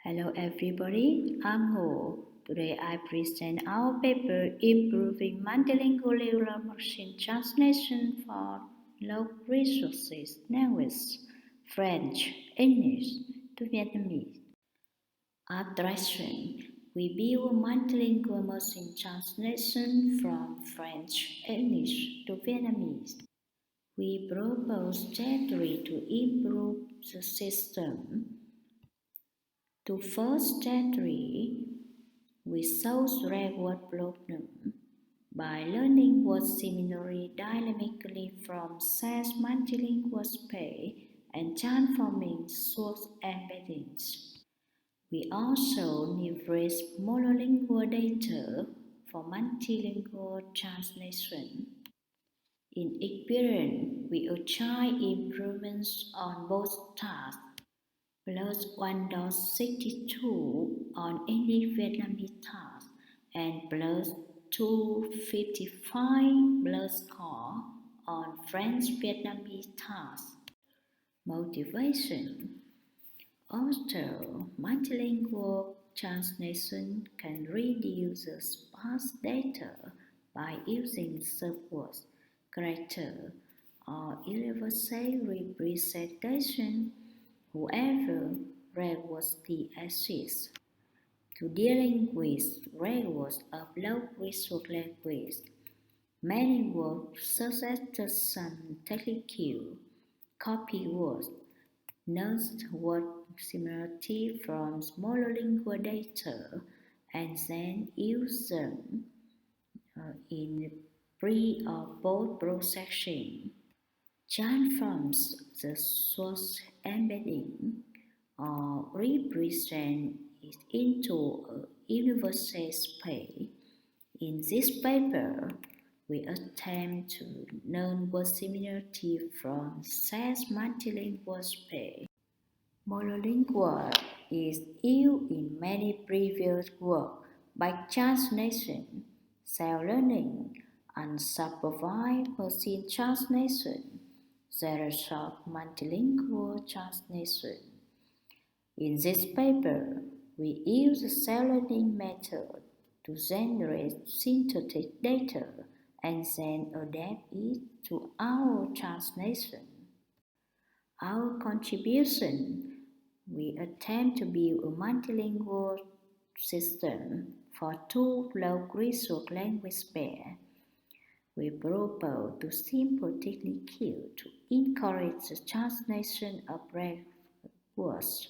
Hello everybody, I'm Ho. Today I present our paper Improving Multilingual Machine Translation for Low Resources Language, French, English to Vietnamese. Abstraction. We build multilingual machine translation from French, English to Vietnamese. We propose strategy to improve the system. To first strategy, we solve the word problem by learning words similarly dynamically from SAS multilingual space and transforming source embeddings. We also leverage monolingual data for multilingual translation. In experience, we achieve improvements on both tasks. Plus 1.62 on any Vietnamese task and plus 255 plus score on French Vietnamese task. Motivation. Also, multilingual translation can reduce the sparse data by using subwords, character, or irreversible representation. Whoever rewards the assist to dealing with rewards of low resource language. Many words such as some technical copy words, nursed word similarity from monolingual data, and then use them in pre or post processing. Transforms the source embedding or represent it into a universal space. In this paper, we attempt to learn word similarity from SAS multilingual space. Monolingual is used in many previous work by translation, self-learning, unsupervised machine translation, zero-shot multilingual translation. In this paper, we use the self-learning method to generate synthetic data and then adapt it to our translation. Our contribution, we attempt to build a multilingual system for two low-resource language pairs. We propose two simple techniques to encourage the translation of rare words.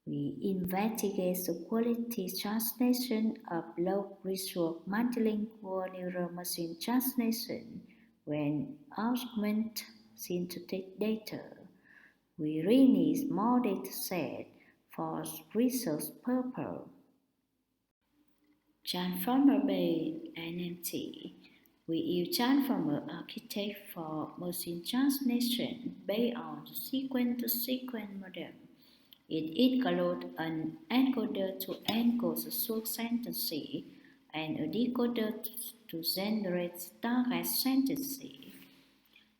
We investigate the quality translation of low-resource multilingual neural machine translation when augmented synthetic data. We release more dataset for research purposes. Transformer-based Energy. We use transformer architecture for machine translation based on the sequence-to-sequence model. It includes an encoder to encode the source sentence and a decoder to generate target sentence.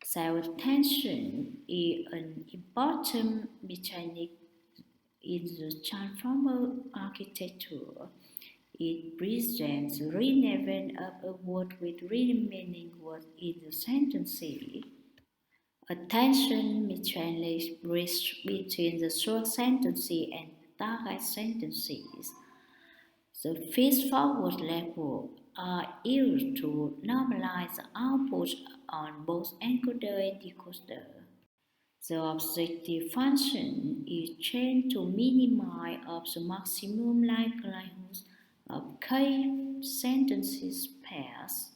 Self-attention is an important mechanic in the transformer architecture. It presents the relevance of a word with remaining words in the sentence. Attention mechanics bridge between the source sentence and target sentences. The feed-forward labels are used to normalize the output on both encoder and decoder. The objective function is trained to minimize the maximum likelihood of k-sentences pairs.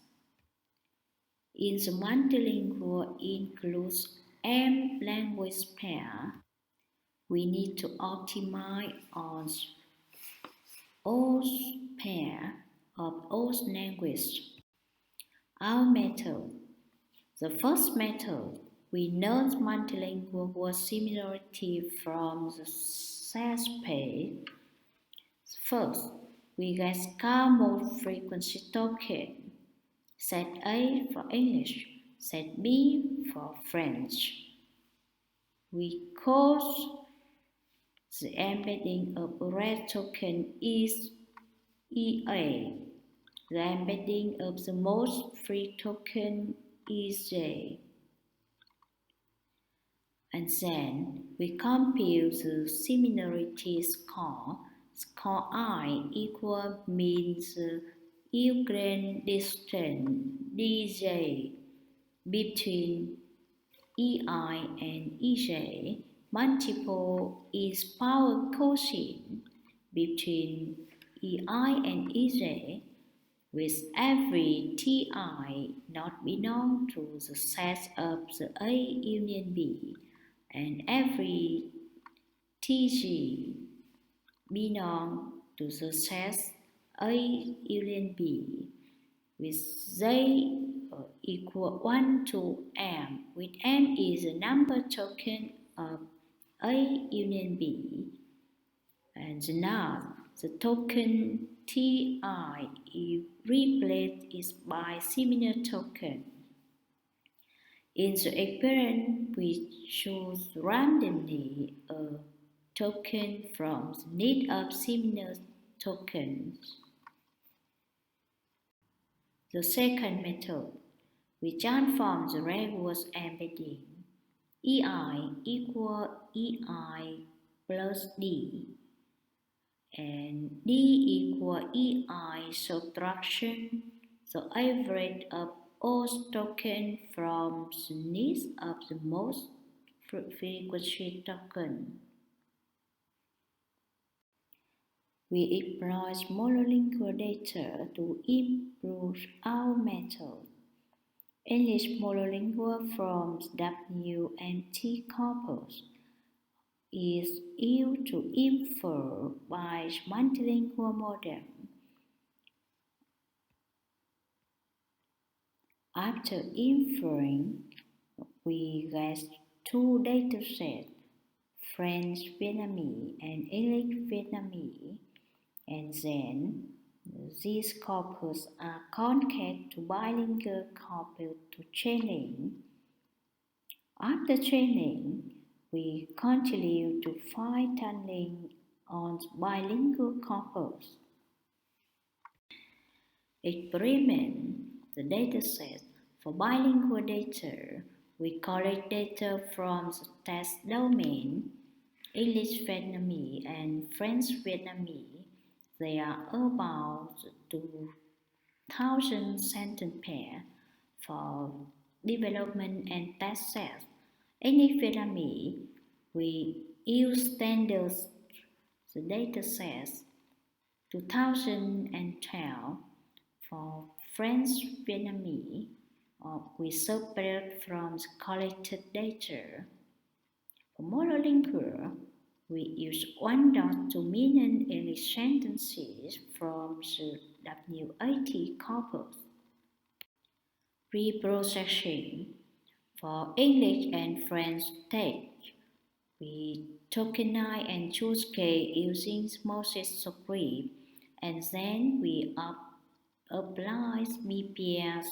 In the multilingual includes M language pair, we need to optimize on all pair of all languages. Our method. The first method, we learn multilingual word similarity from the SAS pair. First, we get scar mode frequency token. Set A for English, set B for French. We call The embedding of a red token is EA. The embedding of the most free token is J. And then we compute the similarity score. Score I equal means Euclidean distance dj between EI and EJ multiple is power quotient between EI and EJ with every Ti not belong to the set of the A union B and every Tg belong to the set A union B with Z equal 1 to M, with M is the number token of A union B, and now the token Ti is replaced by similar token. In the experiment, we choose randomly a token from the net of similar tokens. The second method, we transform the reverse embedding. EI equal EI plus D and D equal EI subtraction the average of all tokens from the list of the most frequency token. We employ multilingual data to improve our method. English multilingual from WMT corpus is used to infer by multilingual model. After inferring, we get two datasets, French Vietnamese and English Vietnamese, and then these corpus are connected to bilingual corpus to training. After training, we continue to fine tuning on bilingual corpus. Experiment the dataset for bilingual data. We collect data from the test domain, English Vietnamese and French Vietnamese. There are about 2,000 sentence pairs for development and test sets. English Vietnamese, we use standard the datasets 2012 for French Vietnamese. We separate from the collected data. For monolingual, we use 1.2 million English sentences from the WAT corpus. Reprocessing. For English and French text, we tokenize and choose K using Moses script, and then we apply BPS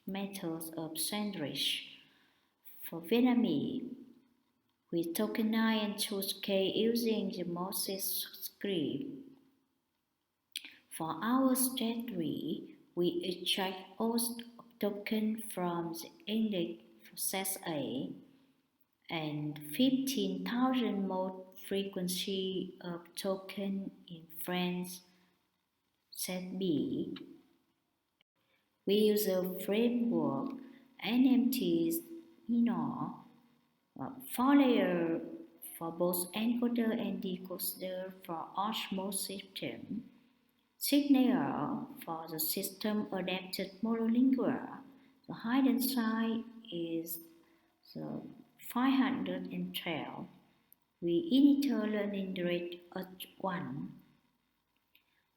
methods of sandwich. For Vietnamese, we tokenize and choose K using the Moses script. For our strategy, we extract all tokens from the English set A and 15,000 mode frequency of token in French set B. We use a framework NMT Fourier for both encoder and decoder for osmosis system, Signal for the system adapted monolingual. The hidden side is the 512. We initial learning rate at 1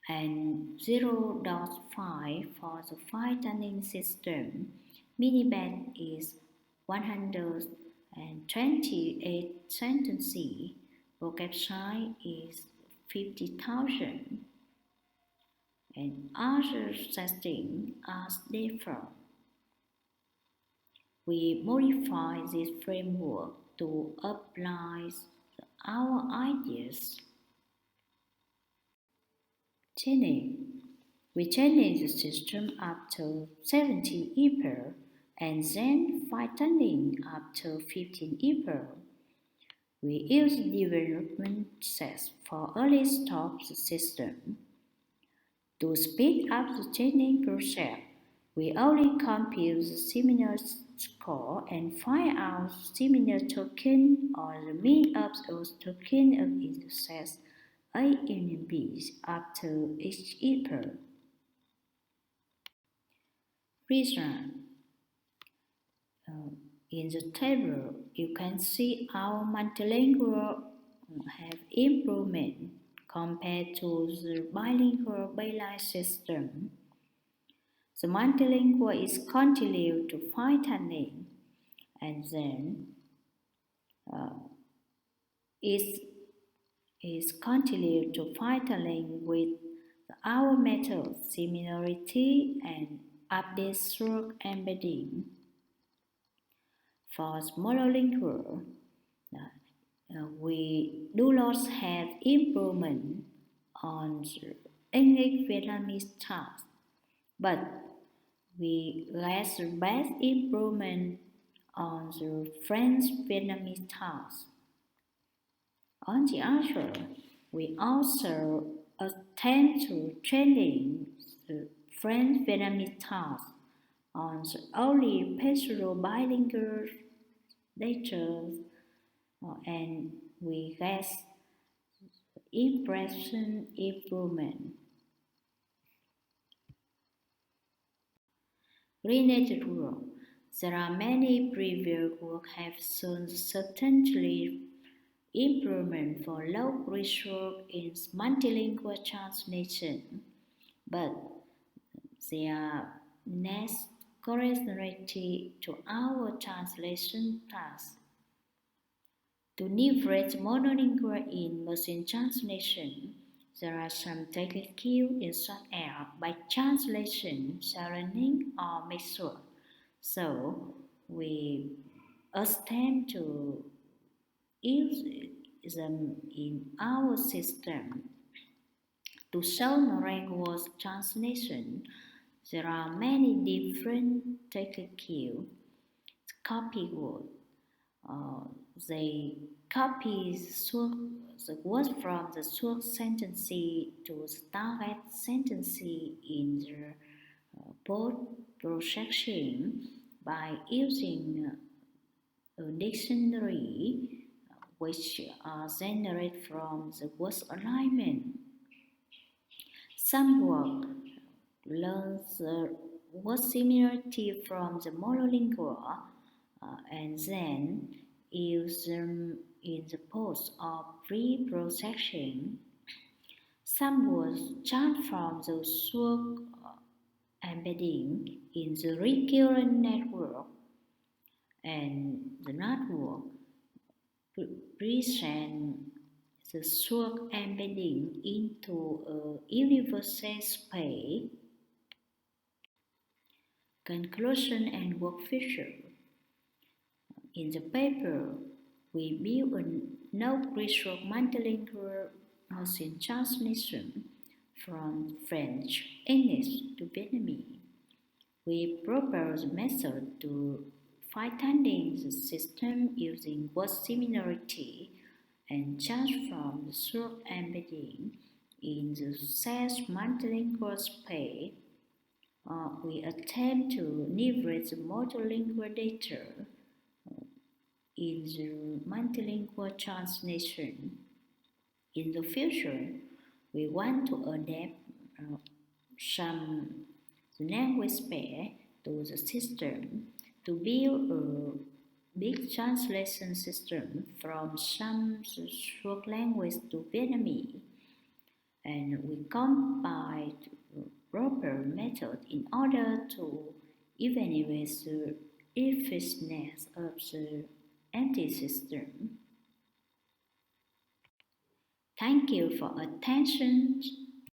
and 0.5 for the fine tuning system. Miniband is 128 sentences. Vocab size is 50,000. And other settings are different. We modify this framework to apply our ideas. Training. We train the system up to 70 EPR and then fine-tuning up to 15 EPR. We use development sets for early stop the system. To speed up the training process, we only compute the similar score and find out similar token or the mean of those tokens of intercept A union B up to each equal. Result. In the table, you can see our multilingual have improvement compared to the bilingual baseline system. The multilingual is continued to fine-tuning and then is continued to fine-tuning with our method Similarity and update through embedding. For monolingual, we do not have improvement on the English Vietnamese task, but we get the best improvement on the French Vietnamese task. On the other, we also attempt to training the French Vietnamese task on the only pastoral bilingual data, and we get impression improvement. Related work. There are many previous work have shown certainly improvement for low resource in multilingual translation, but they are not correlated to our translation task. To leverage monolingual in machine translation, there are some techniques in software by translation, shortening, or mixture. So we attempt to use them in our system. To show language translation, there are many different techniques. Copy word. They copy the word from the source sentence to the target sentence in the post-processing by using a dictionary which are generated from the word alignment. Some work learns the word similarity from the monolingual and then use them in the post or pre-processing. Some words transform the source embedding in the recurrent network, and the network present the source embedding into a universal space. Conclusion and work feature. In the paper, we build a no-resource multilingual machine translation from French, English to Vietnamese. We propose a method to fine-tuning the system using word similarity and transform the source embedding in the said multilingual space. We attempt to leverage the multilingual data in the multilingual translation. In the future, we want to adapt some language pair to the system to build a big translation system from some short language to Vietnamese, and we combine proper method in order to evaluate the effectiveness of the anti-system. Thank you for attention.